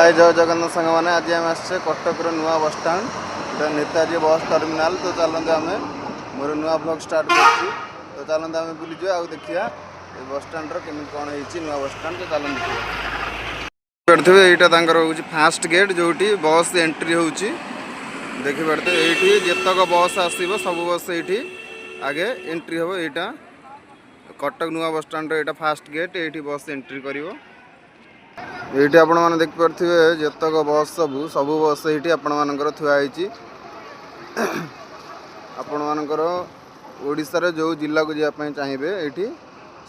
जय जगन्नाथ सांग मैंने आज आम आसे कटक नुआ बस स्टाण नेताजी बस टर्मिनाल। तो चलते आम मोर नुआ ब्लॉग स्टार्ट कर तो चलते आम बुलीज आ देखिया बस स्टाण केमी कौन हो नुआ बस स्टाण। तो चलते देखिए यहाँ हूँ फास्ट गेट जो बस एंट्री हो देखिपे ये जितक बस आसो सब बस ये आगे एंट्री हम यहाँ कटक नुआ बस स्टाण यहाँ फास्ट गेट ये बस एंट्री कर ये आपण मैंने देखिपे जितक बस सब बस ये आपण मानकर थुआई आपण मानकर ओडिशा जो जिला को जावाई चाहिए ये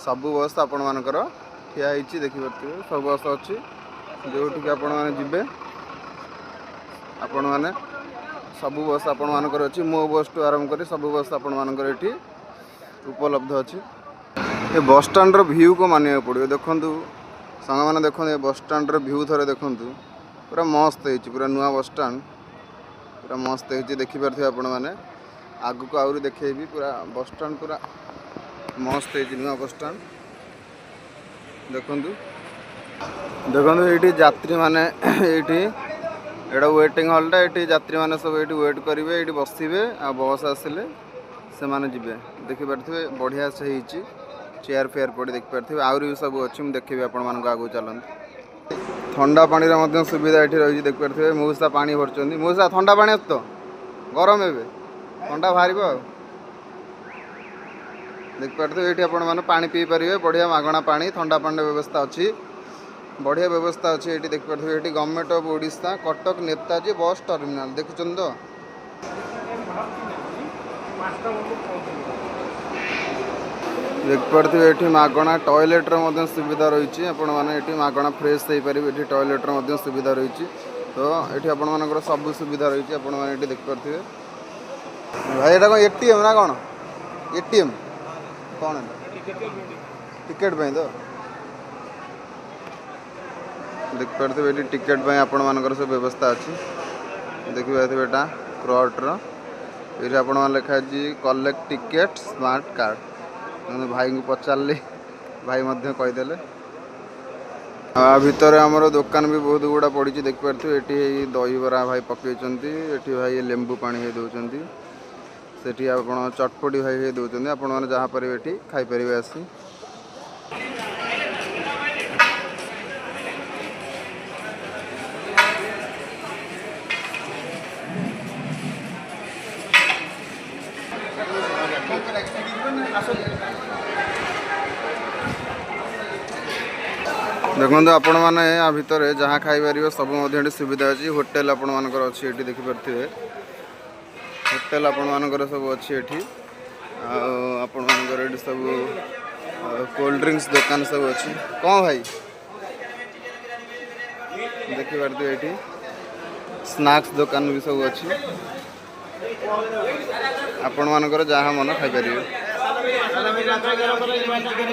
सब बस आपण मानकर ठिया देखिपे सब बस अच्छी जो आपण मैंने जीवे आपण मैंने सब बस आपण मानकर अच्छी मो बस टू आरंभ कर सब बस आपण मानकर ये उपलब्ध अच्छी। ये बस स्टाण भ्यू को मानिया पड़ो देखु सांग मैंने देखो बस स्टाण भ्यू थे देखु पूरा मस्त है पूरा नुआ बस स्टाण पूरा मस्त है देखिपे आपण मैंने आग को आहरी देखेबी पूरा बस स्टाण पूरा मस्त है नुआ बस स्टाण देखु देखो ये यात्री मैंने ये वेटिंग हॉलटा ये यात्री मैंने सब ये वेट करेंगे ये बसवे आ बस आसिले से मैंने जी देखिपे बढ़िया से ही चेयर फेयर पड़ी देखिपे आहरी सब अच्छी मुझे देखी आपण मान आगे चलते ठंडा पानी सुविधा ये रही देखिपे मऊसा पानी भरचंद मऊसा ठंडा पानी तो गरम ए ठंडा बाहर देखिपे ये आपण मैंने पानी पी पारे बढ़िया मागणा पानी ठंडा पानी व्यवस्था अच्छी बढ़िया व्यवस्था अच्छी ये देखिपे ये गवर्नमेंट ऑफ ओडिशा कटक नेताजी बस टर्मिनाल देखुं तो देखिपे ये मागणा टॉयलेट सुविधा रही आपने मागणा फ्रेश हो पारे ये टॉयलेट सुविधा रही तो ये आपण मानकर सब सुविधा रही आपने देखिपे भाई यहाँ कौन एटीएम ना कौन एटीएम कौन टिकेट तो देखिपे ये टिकेट आपण मानकर सब व्यवस्था अच्छी देखिए यहाँ क्रॉटर ये आपण लिखा कलेक्ट टिकेट स्मार्ट कार्ड भाई को पचारे भाई कहीदे भितर आमर दुकान भी बहुत गुड़ा पड़ी देखिपे ये दही बरा भाई पकड़ ये भाई लेंबू पानी दौरान से आप चटपटी भाई दौरान आपण मैंने जहाँ पर ये खाईपर आसी देखो आपण मैंने या भितर जहाँ खाईपर सब सुविधा अच्छी होटेल आपण मानकर अच्छी ये देखिपे होटेल आपण मानकर सब अच्छी ये आपण मानकर ये सब कोल्ड ड्रिंक्स दुकान सब अच्छी कौन भाई देखिपे ये स्नैक्स दुकान भी सब अच्छी आपण मानकर जहाँ मन खाईपर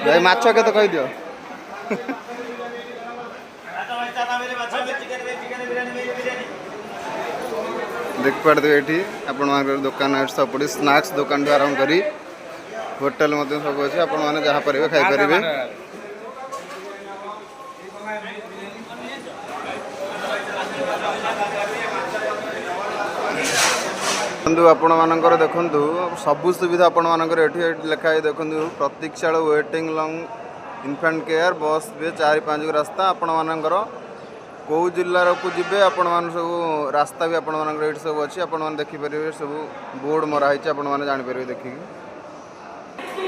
भाई माछ के कही दियो देखिपे ये आपण मान दुकान सब पड़ी स्नैक्स दुकान आरंभ करी होटेल सब अच्छे आपण मैंने जहाँ पर खाईपर बंधु आपण मानकर देखु सबु सुविधा आपण मानकर ये लिखाई देखु प्रतीक्षालय वेटिंग लॉन्ग इन्फेंट केयर बस भी 4-5 रास्ता आपण मानकर कौ जिलार को जीवे आपण मान सब रास्ता भी आपण मानकर ये सब अच्छी आपण मैंने देखिपर सब बोर्ड मराही आपण मैंने जापर देखिए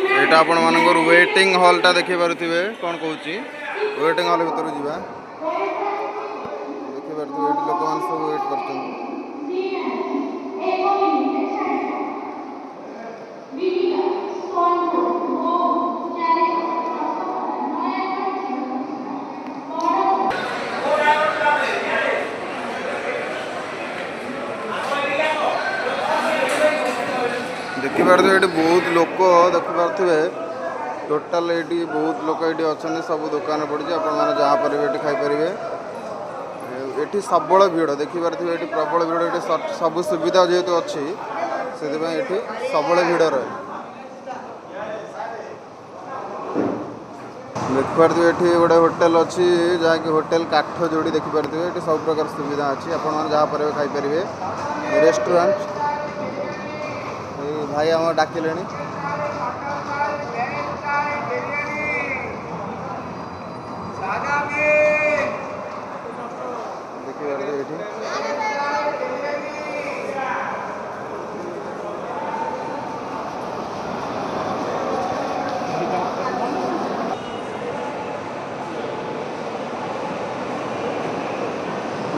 यहाँ आपण मानकर वेटिंग हॉलटा देखिपे कौन कौन वेटिंग हॉल भर जा देखिपे लोक मैंने सब वेट कर देखिपे ये बहुत लोक देखिपे टोटाल ये बहुत लोक ये अच्छा सब दुकान पड़ी मैंने जहाँ पर ये खाईपर ये सबल भीड़ देखिपे ये प्रबल भीड़ ये सब सुविधा जेहेतु अच्छी से ये सबल भीड़ रहे देखिपे ये गोटे होटेल अच्छी जहाँकि होटेल काठ जोड़ी देखिपे ये सब प्रकार सुविधा अच्छी आपण जहाँ पर खाईपर रेस्टोरेंट भाई आम डाकिले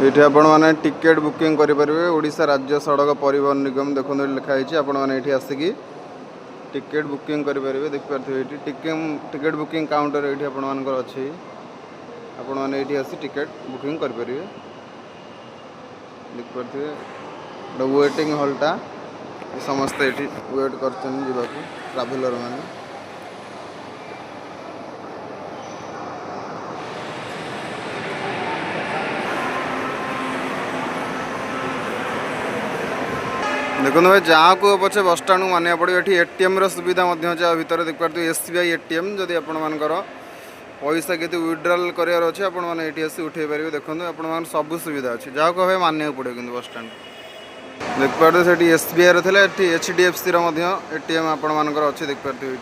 ये आपण मैंने टिकेट बुकिंग करेंगे ओडिशा राज्य सड़क परिवहन निगम देखो लिखाई आपण मैंने आसिकी टिकेट बुकिंग करेंगे देखिपे टिकेट बुकिंग काउंटर ये आपर अच्छी आपण मैंने ये आसी टिकेट बुकिंग करेंगे देखिपे वेटिंग हॉलटा समस्ते ये वेट कर ट्राभेलर मैंने देखो भाई जहाँ को पचे बस स्टाण को मानिया पड़ो ये एटीएम सुविधा भितर देखिए एसबीआई एटीएम जदि आपर पैसा के विड्रॉल करार अच्छे आप उठे पारे देखो आप सब सुविधा अच्छे जहाँ को भाई मानिया पड़ो कि बस स्टाण देखिए से एसबीआई थे एचडीएफसी एटीएम आपर अच्छे देखिए ये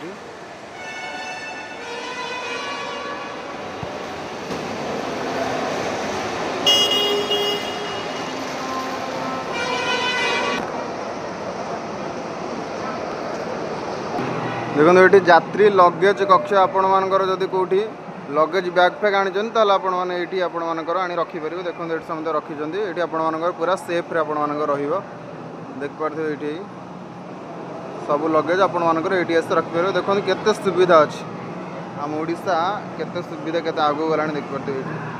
देखो ये यात्री लगेज कक्ष आपर जदि कौटी लगेज बैग फैग आनी आपने आनी रखिपारे देखो ये समझ रखी ये आपर पूरा सेफ्रे आपर देखिपे ये सब लगेज आपर ये रखिपारे देखो केते सुविधा अच्छी आम ओडिशा केते सुविधा केते आगू गला देखिपे ये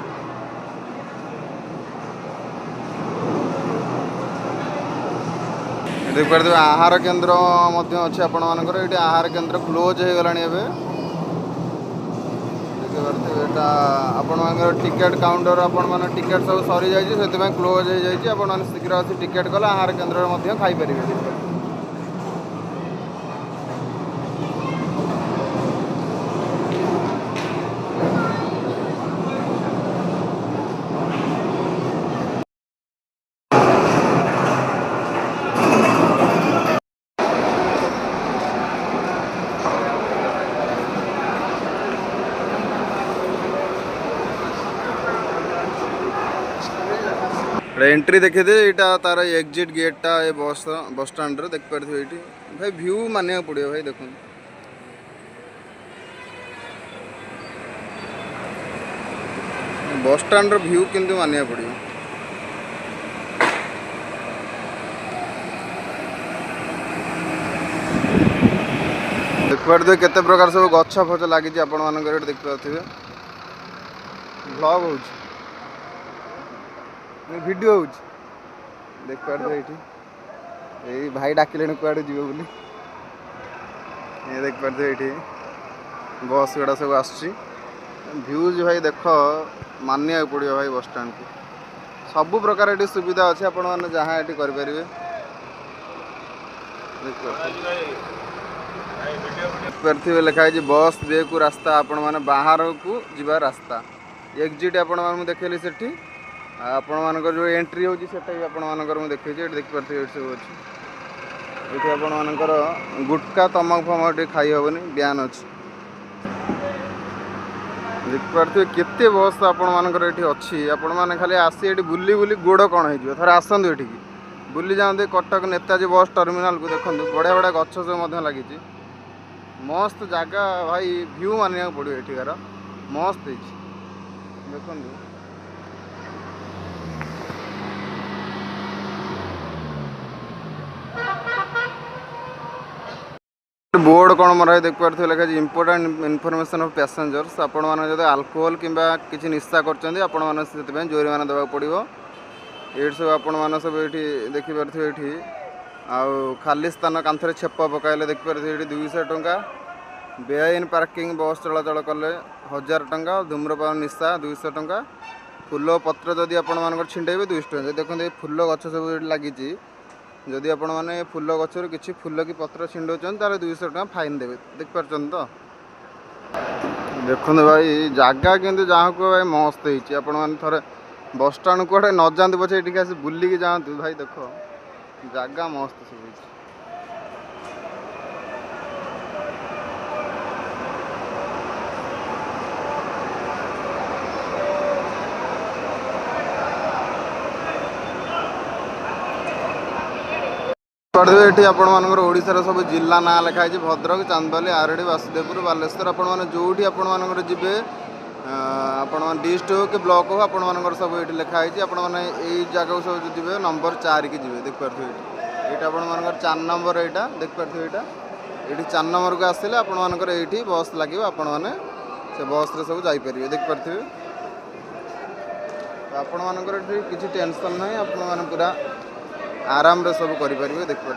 देखिए आहार केन्द्र अच्छे आपण मानकर ये आहार केन्द्र क्लोज हो गला देखिए आपण टिकेट काउंटर आपण टिकेट सब सरी जाइए क्लोज हो जाइए आपण शीघ्र आसी टिकेट कले आहार केन्द्र खाईपर एंट्री देखिए यहाँ तार एग्जिट गेटा ये बस स्टाण्ड देखिपे ये भाई व्यू मानिया पड़ो भाई देखो बस स्टाण्ड व्यू किंतु मानिया पड़ो देखिपे केते प्रकार सब गछ फच लगी आपण मानक देखिपे ब्लॉग हो वीडियो हो देखिपे ये भाई डाकिले कड़े जीव बोली ये देखिपे ये बस गुड़ा सब आव्यूज भाई देख मानिया पड़ो भाई बस स्टाण्ड को सबु प्रकार ये सुविधा अच्छे आपण मैंने जहाँ ये करेंगे देखिए लिखाई बस वे को रास्ता आपण मैंने बाहर को जीवा रास्ता एग्जिट आपण देखली से आपण मानकर जो एंट्री होची सेटा भी आपण मानकर मैं देखै छै देख परथे सब अछि एठी आपण मानकर गुटका तमाक फमाक खाई हेबनी ब्यान अछि देख परथे केते बस आपण मानकर एठी अछि आपण माने खाली आसी एठी बुली बुली गोड़ कोन हे जो थरे आसंदु एठी बुली जांदे कटक नेताजी बस टर्मिनल को देखंदु बड़ा बड़ा गछ सब मध्य लागि छि मस्त जगह भाई व्यू मानिया पड़ो एठिकार मस्त है देखंदु बोर्ड कौन मरा है देखिए लिखा इंपोर्टेंट इनफॉरमेशन ऑफ पैसेंजर्स आपण मैंने जब अल्कोहल किंबा किसी निशा कर जोरिमाना देवा पड़ो ये सब आपण मैंने सब ये देखिपे ये आउ खाली स्थान कांथरे छेप पकाइले देखिपे ये 200 टंका बेआईन पार्किंग बस चलाचल कले 1000 टंका धूम्रपान निशा 200 टंका फूल पत्र जदि आपण मानकर छिंडेबे 200 टंका देखते फूल गछ सब लगी जदि आपण मैंने फूल गचर किसी फूल की पत्र छिंडौन तार 200 टंका फाइन देवे देखिपार तो देखो भाई जगह किंतु जहाँ को भाई मस्त होती आपण मैंने थोड़े बस स्टाण कड़े न जातु पचे ये आस बुलिकी जातु भाई देख जगह मस्त सब होती। ये आपण मानकर ओडिशार सब जिला ना लिखाई भद्रक चांदबाली आरडी वासुदेवपुर बालेश्वर आपण मैंने जो आपण मानकर जी आपण डिस्ट हो कि ब्लॉक हो आपण मानकर सब ये लिखाई आपण मैंने यही जगह सब जो जी नंबर 4 की जी देखिए ये आपण मानकर 4 नंबर यहाँ देखिए ये 4 नंबर को आसले आपण मानकर ये बस लगे आपण मैंने से बस रे सब जापर देखिए आपण मानकर किसी टेंशन ना आपण मैंने पूरा आराम रे सब करें देखिए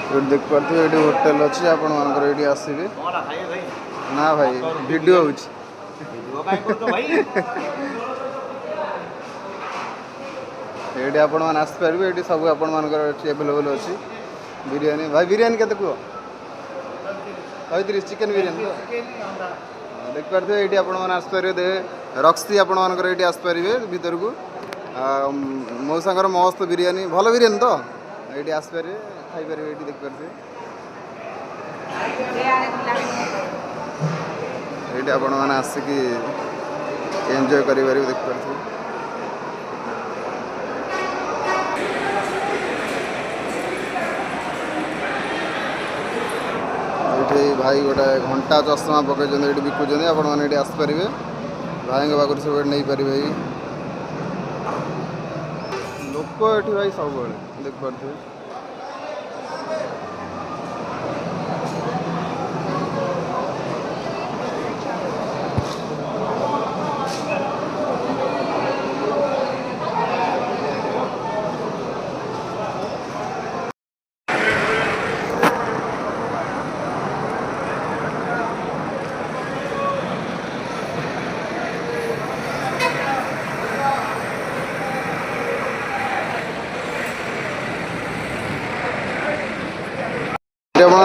ये देख पारे ये होटेल अच्छी आपण मानकर ये आसबे ना भाई वीडियो हो ये आपण मैंने आसपारे ये सब आपण मानकर एवेलेबल अच्छी बिरियानी भाई बिरियानी केते कह 35 चिकेन बिरियानी देख पारे ये आपण मैंने आसपारे रक्सी आपण मानकर ये आसपारे भीतर को मो सांगर मस्त बिरियानी भल बिरियानी तो ये आसपारे खाईपर ये देख पारे ये आपण मैंने आसिक एंजॉय कर देख पारे ये भाई गोटे घंटा चश्मा पकड़ ये बिकुचे आपण मैंने ये आसपारे भाई पाखर सब नहीं पारे लोक ये भाई सब देख पारे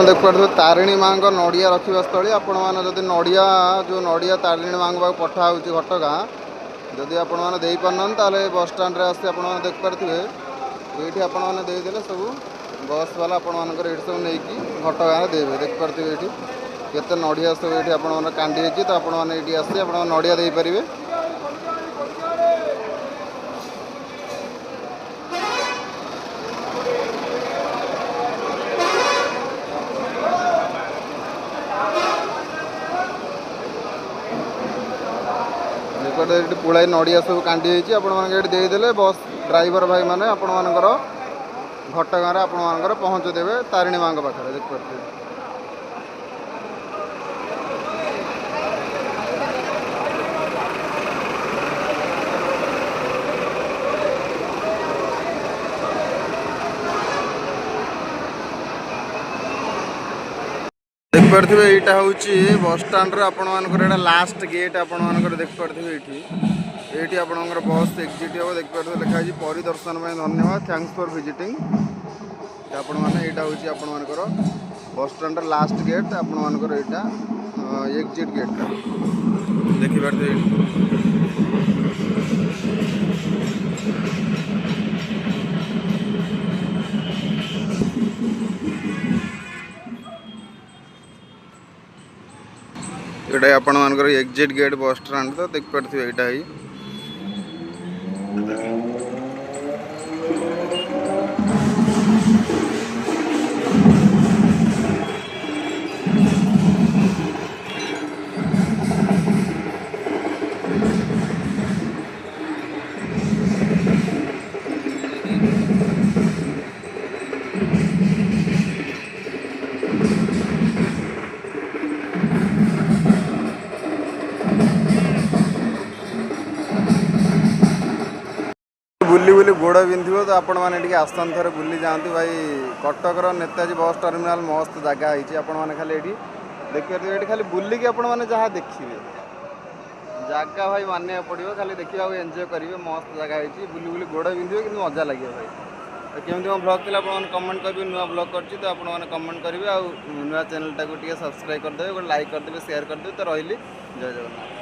देख पारे तारिणी माँ का नड़िया रखा स्थली आपण मैंने जब नड़िया जो नड़िया तारिणी माँ को पठा हो घटगाँ जदि आपण मैंने दे पारना बस स्टाण्ड आसी आप देख पारे ये आपण मैंने देदेले सब बस वाला आपण मानकर ये सब नहीं घटगाँ देवे देख पारे ये केते नड़िया सब ये आपण मैंने कांडी तो आपण मैंने ये आसी आप नड़िया दे पारे पुलाई नड़िया सब कांडी आपदेले बस ड्राइवर भाई मैंने आपण मानकर घटगाँ आपण मानकर पहुँच देवे तारिणी माँ पाखे देख पारे देख पारे यहाँ हूँ बस स्टाण्ड आपण मानकर लास्ट गेट आपण मानकर देख पारे ये आपंकर बस एक्जिट हम देख पारे लिखाई परिदर्शन में धन्यवाद थैंक्स फॉर विजिटिंग आपण मैंने यहाँ हूँ आपण मानकर बस स्टाण्ड लास्ट गेट आपण मानकर यहाँ एक्जिट गेट देखिए ये आपण मानकर एक्जिट गेट बस स्टाण्ड तो देख पारे यहाँ ही बुली बुली गोड़ बिंधु तो आपण मैंने आसन थे बुली जातु भाई कटकर नेताजी बस टर्मिनाल मस्त जगह होती आपण मैंने खाली ये देखिए ये खाली बुलिकी आपण मैंने जहाँ देखिए जगह भाई मानिया पड़ो खाली देखा एंजॉय करेंगे मस्त जगह होती बुली बुली गोड़ बिंधे कि मजा लगे भाई केमी मो ब्लॉग थे आप कमेंट करेंगे नुआ ब्लॉग कर तो आपने कमेंट करेंगे आ नुआ चैनल टाक सब्सक्राइब करदे लाइक करदे शेयर करदे तो रही जय जगन्नाथ।